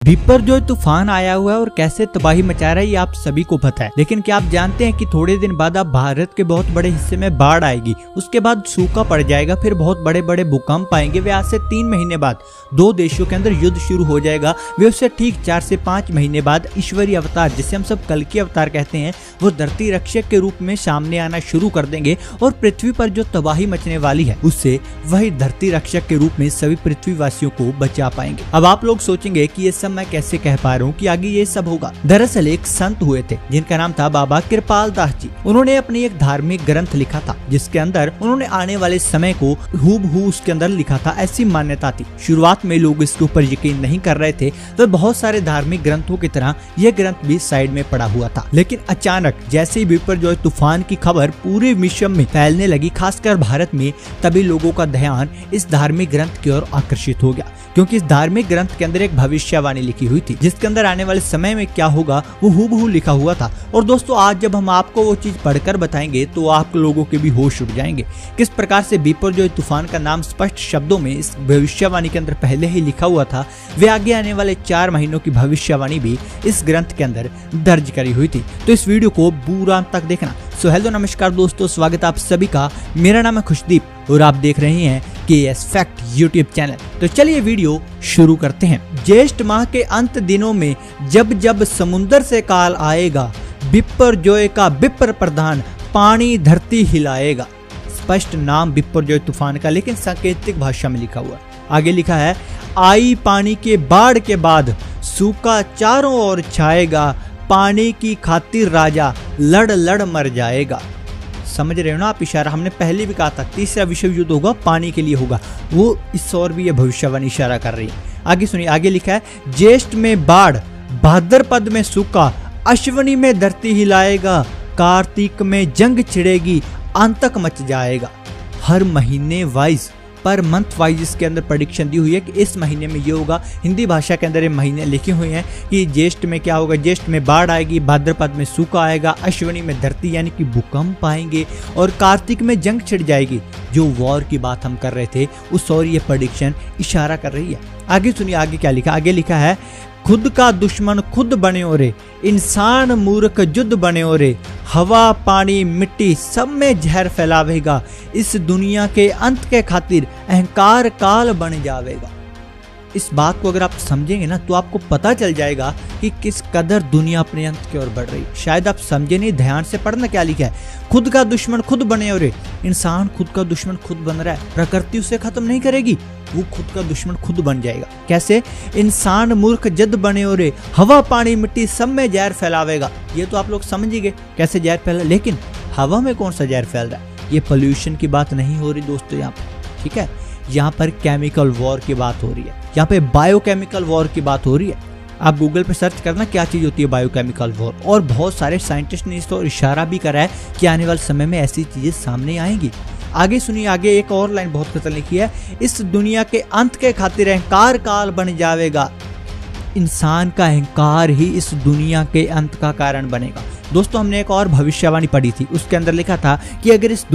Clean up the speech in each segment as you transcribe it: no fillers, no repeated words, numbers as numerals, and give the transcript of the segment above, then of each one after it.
बिपरजॉय तूफान आया हुआ है और कैसे तबाही मचा रहा है ये आप सभी को पता है। लेकिन क्या आप जानते हैं कि थोड़े दिन बाद अब भारत के बहुत बड़े हिस्से में बाढ़ आएगी, उसके बाद सूखा पड़ जाएगा, फिर बहुत बड़े बड़े भूकंप आएंगे। वे आज से 3 महीने बाद दो देशों के अंदर युद्ध शुरू हो जाएगा। वे उससे ठीक 4 से 5 महीने बाद ईश्वरीय अवतार, जिसे हम सब कल्कि अवतार कहते हैं, वो धरती रक्षक के रूप में सामने आना शुरू कर देंगे और पृथ्वी पर जो तबाही मचने वाली है उससे वही धरती रक्षक के रूप में सभी पृथ्वीवासियों को बचा पाएंगे। अब आप लोग सोचेंगे कि ये सब मैं कैसे कह पा रहा हूँ कि आगे ये सब होगा। दरअसल एक संत हुए थे जिनका नाम था बाबा कृपाल दास जी। उन्होंने अपनी एक धार्मिक ग्रंथ लिखा था जिसके अंदर उन्होंने आने वाले समय को हूबहू उसके अंदर लिखा था, ऐसी मान्यता थी। शुरुआत में लोग इसके ऊपर यकीन नहीं कर रहे थे, तो बहुत सारे धार्मिक ग्रंथों की तरह यह ग्रंथ भी साइड में पड़ा हुआ था। लेकिन अचानक जैसे ही बिपरजॉय तूफान की खबर पूरे विश्व में फैलने लगी, खासकर भारत में, तभी लोगों का ध्यान इस धार्मिक ग्रंथ की ओर आकर्षित हो गया, क्योंकि इस धार्मिक ग्रंथ के अंदर एक भविष्यवाणी लिखी हुई थी जिसके अंदर आने वाले समय में क्या होगा वो हूबहू लिखा हुआ था। और दोस्तों आज जब हम आपको वो चीज पढ़कर बताएंगे तो आप लोगों के भी होश उड़ जाएंगे किस प्रकार से बिपरजॉय तूफान का नाम स्पष्ट शब्दों में इस भविष्यवाणी के अंदर पहले ही लिखा हुआ था। वे आगे आने वाले 4 महीनों की भविष्यवाणी भी इस ग्रंथ के अंदर दर्ज करी हुई थी। तो इस वीडियो को पूरा अंत तक देखना। सो हेलो नमस्कार दोस्तों, स्वागत है आप सभी का। मेरा नाम है खुशदीप और आप देख रहे हैं KS फैक्ट यूट्यूब चैनल। तो चलिए वीडियो शुरू करते हैं। ज्येष्ठ माह के अंत दिनों में जब जब समुद्र से काल आएगा, बिपरजॉय का विप्र प्रधान पानी धरती हिलाएगा। स्पष्ट नाम बिपरजॉय तूफान का, लेकिन सांकेतिक भाषा में लिखा हुआ। आगे लिखा है, आई पानी के बाढ़ के बाद सूखा चारों ओर छाएगा, पानी की खातिर राजा लड़ लड़ मर जाएगा। समझ रहे हो ना आप इशारा? हमने पहले भी कहा था तीसरा विश्व युद्ध होगा, पानी के लिए होगा। वो इस ओर भी ये भविष्यवाणी इशारा कर रही है। आगे सुनिए, आगे लिखा है, ज्येष्ठ में बाढ़, भाद्रपद में सूखा, अश्विनी में धरती हिलाएगा, कार्तिक में जंग छिड़ेगी, अंतक मच जाएगा। हर महीने वाइज, पर मंथ वाइज इसके अंदर प्रेडिक्शन दी हुई है कि इस महीने में ये होगा। हिंदी भाषा के अंदर ये महीने लिखे हुए हैं कि ज्येष्ठ में क्या होगा, ज्येष्ठ में बाढ़ आएगी, भाद्रपद में सूखा आएगा, अश्विनी में धरती यानी कि भूकंप आएंगे और कार्तिक में जंग छिड़ जाएगी। जो वॉर की बात हम कर रहे थे उस और ये प्रेडिक्शन इशारा कर रही है। आगे सुनिए, आगे क्या लिखा। आगे लिखा है, खुद का दुश्मन खुद बने रे, इंसान मूर्ख जुद बने रे, हवा पानी मिट्टी सब में जहर फैलावेगा, इस दुनिया के अंत के खातिर अहंकार काल बन जावेगा। इस बात को अगर आप समझेंगे ना तो आपको पता चल जाएगा कि किस कदर दुनिया अपने अंत की ओर बढ़ रही है। शायद आप समझे नहीं, ध्यान से पढ़ना क्या लिखा है। खुद का दुश्मन खुद बने रे, इंसान खुद का दुश्मन खुद बन रहा है। प्रकृति उसे खत्म नहीं करेगी, वो खुद का दुश्मन खुद बन जाएगा। कैसे? इंसान मूर्ख जद बने रे, हवा पानी मिट्टी सब में जहर फैलावेगा। ये तो आप लोग समझ ही गए कैसे जहर फैला, लेकिन हवा में कौन सा जहर फैल रहा है? ये पोल्यूशन की बात नहीं हो रही दोस्तों यहाँ पर, ठीक है? यहाँ पर केमिकल वॉर की बात हो रही है, यहाँ पे बायोकेमिकल वॉर की बात हो रही है। आप गूगल पे सर्च करना क्या चीज होती है बायोकेमिकल वॉर, और बहुत सारे साइंटिस्ट ने इस और इशारा भी करा है कि आने वाले समय में ऐसी चीजें सामने आएंगी। आगे सुनिए, आगे एक और लाइन बहुत खतरनाक लिखी है, इस दुनिया के अंत के खातिर अहंकार काल बन जावेगा। इंसान का अहंकार ही इस दुनिया के अंत का कारण बनेगा। दोस्तों हमने एक और भविष्यवाणी पढ़ी थी, उसके अंदर लिखा था कि अगर इस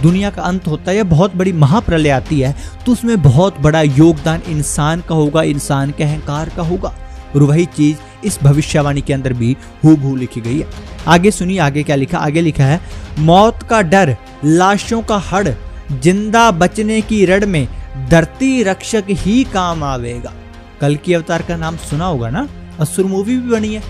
दुनिया का अंत होता है या बहुत बड़ी महाप्रलय आती है तो उसमें बहुत बड़ा योगदान इंसान का होगा, इंसान के अहंकार का होगा। और वही चीज इस भविष्यवाणी के अंदर भी हूबहू लिखी गई है। आगे सुनिए, आगे क्या लिखा। आगे लिखा है, मौत का डर, लाशों का हड़, जिंदा बचने की रड़ में धरती रक्षक ही काम आवेगा। कल्कि अवतार का नाम सुना होगा ना, असुर मूवी भी बनी है,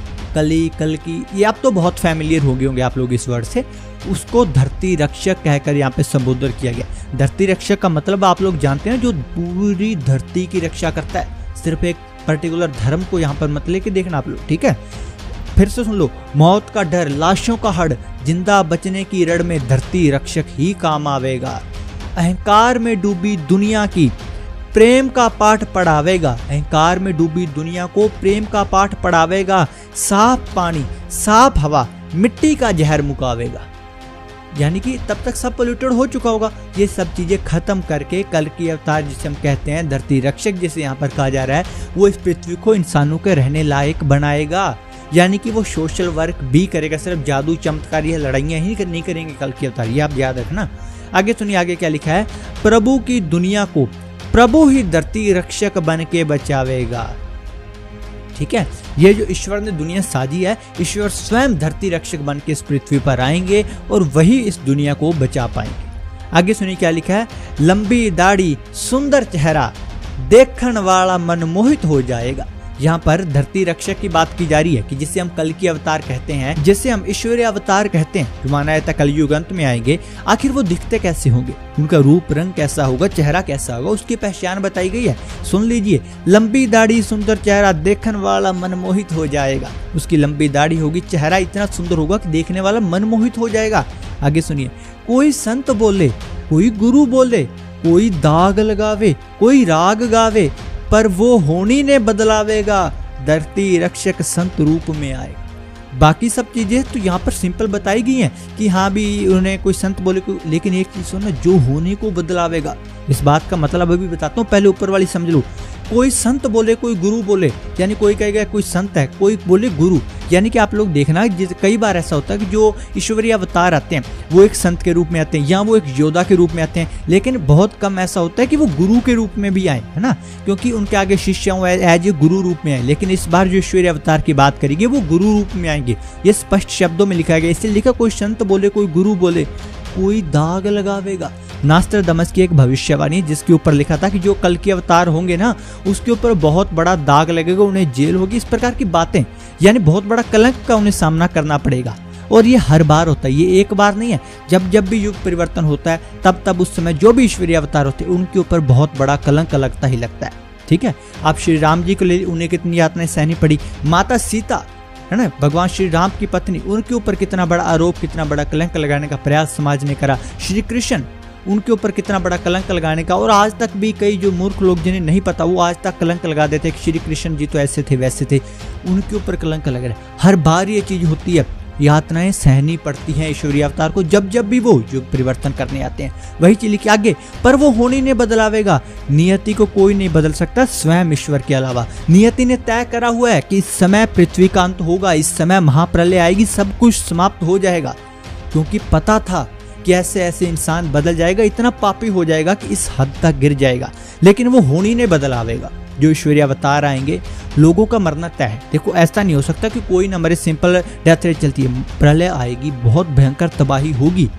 कल्कि, ये आप तो बहुत फैमिलियर हो गए होंगे आप लोग इस वर्ड से। उसको धरती रक्षक कहकर यहाँ पे संबोधित किया गया। धरती रक्षक का मतलब आप लोग जानते हैं, जो पूरी धरती की रक्षा करता है। सिर्फ एक पर्टिकुलर धर्म को यहाँ पर मत लेके देखना आप लोग, ठीक है? फिर से सुन लो, मौत का डर, लाशों का हड़, जिंदा बचने की रड़ में धरती रक्षक ही काम आवेगा। अहंकार में डूबी दुनिया की प्रेम का पाठ पढ़ावेगा। अहंकार में डूबी दुनिया को प्रेम का पाठ पढ़ावेगा। साफ पानी, साफ हवा, मिट्टी का जहर मुकावेगा। यानी कि तब तक सब पोल्यूटेड हो चुका होगा। ये सब चीजें खत्म करके कल्कि अवतार, जिसे हम कहते हैं धरती रक्षक, जिसे यहाँ पर कहा जा रहा है, वो इस पृथ्वी को इंसानों के रहने लायक बनाएगा। यानी कि वो सोशल वर्क भी करेगा, सिर्फ जादू चमत्कार या लड़ाइयाँ ही नहीं करेंगे कल्कि अवतार, ये आप याद रखना। आगे सुनिए, आगे क्या लिखा है, प्रभु की दुनिया को प्रभु ही धरती रक्षक बन के बचावेगा। ठीक है, ये जो ईश्वर ने दुनिया साजी है, ईश्वर स्वयं धरती रक्षक बन के इस पृथ्वी पर आएंगे और वही इस दुनिया को बचा पाएंगे। आगे सुनिए क्या लिखा है। लंबी दाढ़ी, सुंदर चेहरा, देखने वाला मनमोहित हो जाएगा। यहाँ पर धरती रक्षक की बात की जा रही है कि जिसे हम कल की अवतार कहते हैं, जिसे हम ईश्वरीय अवतार कहते हैं, जो माना जाता है कलयुग अंत में आएंगे। आखिर वो दिखते कैसे होंगे, उनका रूप रंग कैसा होगा, चेहरा कैसा होगा, उसकी पहचान बताई गई है। सुन लीजिए, लंबी दाढ़ी, सुंदर चेहरा, देखने वाला मनमोहित हो जाएगा। उसकी लंबी दाढ़ी होगी, चेहरा इतना सुंदर होगा कि देखने वाला मनमोहित हो जाएगा। आगे सुनिए, कोई संत बोले, कोई गुरु बोले, कोई दाग लगावे, कोई राग गावे, पर वो होनी ने बदलावेगा, धरती रक्षक संत रूप में आए। बाकी सब चीजें तो यहाँ पर सिंपल बताई गई हैं कि हाँ भी उन्हें कोई संत बोले, लेकिन एक चीज सुनना, जो होने को बदलावेगा। इस बात का मतलब अभी बताता हूँ, पहले ऊपर वाली समझ लो। कोई संत बोले, कोई गुरु बोले, यानी कोई कहेगा कोई संत है, कोई बोले गुरु, यानी कि आप लोग देखना कई बार ऐसा होता है कि जो ईश्वरीय अवतार आते हैं वो एक संत के रूप में आते हैं या वो एक योद्धा के रूप में आते हैं, लेकिन बहुत कम ऐसा होता है कि वो गुरु के रूप में भी आए, है ना, क्योंकि उनके आगे शिष्य एज ए गुरु रूप में आए। लेकिन इस बार जो ईश्वरीय अवतार की बात करेंगे वो गुरु रूप में आएंगे। ये स्पष्ट शब्दों में लिखा गया, इसलिए लिखा कोई संत बोले, कोई गुरु बोले, कोई दाग लगावेगा। नास्ट्राडामस की एक भविष्यवाणी जिसके ऊपर लिखा था कि जो कल के अवतार होंगे ना, उसके ऊपर बहुत बड़ा दाग लगेगा, उन्हें जेल होगी, इस प्रकार की बातें, यानी बहुत बड़ा कलंक का उन्हें सामना करना पड़ेगा। और ये हर बार होता है, ये एक बार नहीं है। जब जब भी युग परिवर्तन होता है तब उस समय जो भी ईश्वरीय अवतार होते हैं उनके ऊपर बहुत बड़ा कलंक लगता ही लगता है। ठीक है, आप श्री राम जी को ले, उन्हें कितनी यातनाएं सहनी पड़ी। माता सीता, है ना, भगवान श्री राम की पत्नी, उनके ऊपर कितना बड़ा आरोप, कितना बड़ा कलंक लगाने का प्रयास समाज ने करा। श्री कृष्ण, उनके ऊपर कितना बड़ा कलंक लगाने का, और आज तक भी कई जो मूर्ख लोग जिन्हें नहीं पता वो आज तक कलंक लगा देते कि श्री कृष्ण जी तो ऐसे थे वैसे थे, उनके ऊपर कलंक लग रहा है। हर बार ये चीज होती है, यातनाएं सहनी पड़ती हैं ईश्वरीय अवतार को जब जब भी वो युग परिवर्तन करने आते हैं। वही चीज लिखी आगे, पर वो होनी ने बदलावेगा, नियति को कोई नहीं बदल सकता स्वयं ईश्वर के अलावा। नियति ने तय करा हुआ है कि इस समय पृथ्वी का अंत होगा, इस समय महाप्रलय आएगी, सब कुछ समाप्त हो जाएगा, क्योंकि पता था कि ऐसे ऐसे इंसान बदल जाएगा, इतना पापी हो जाएगा कि इस हद तक गिर जाएगा। लेकिन वो होनी ने बदलावेगा, जो ईश्वरीय अवतार आएंगे, लोगों का मरना तय है। देखो ऐसा नहीं हो सकता कि कोई ना मरे, सिंपल डेथ रेट चलती है। प्रलय आएगी, बहुत भयंकर तबाही होगी,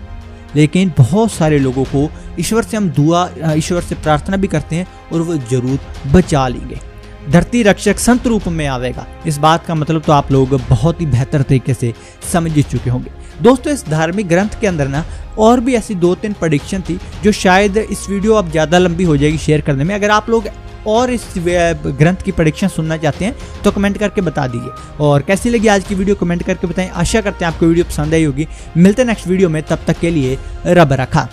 लेकिन बहुत सारे लोगों को ईश्वर से हम दुआ, ईश्वर से प्रार्थना भी करते हैं और वो जरूर बचा लेंगे। धरती रक्षक संत रूप में आवेगा, इस बात का मतलब तो आप लोग बहुत ही बेहतर तरीके से समझ चुके होंगे। दोस्तों, इस धार्मिक ग्रंथ के अंदर ना और भी ऐसी 2-3 प्रेडिक्शन थी जो शायद इस वीडियो अब ज़्यादा लंबी हो जाएगी शेयर करने में। अगर आप लोग और इस ग्रंथ की प्रेडिक्शन सुनना चाहते हैं तो कमेंट करके बता दीजिए। और कैसी लगी आज की वीडियो कमेंट करके बताएं। आशा करते हैं आपको वीडियो पसंद आई होगी। मिलते हैं नेक्स्ट वीडियो में, तब तक के लिए रब रखा।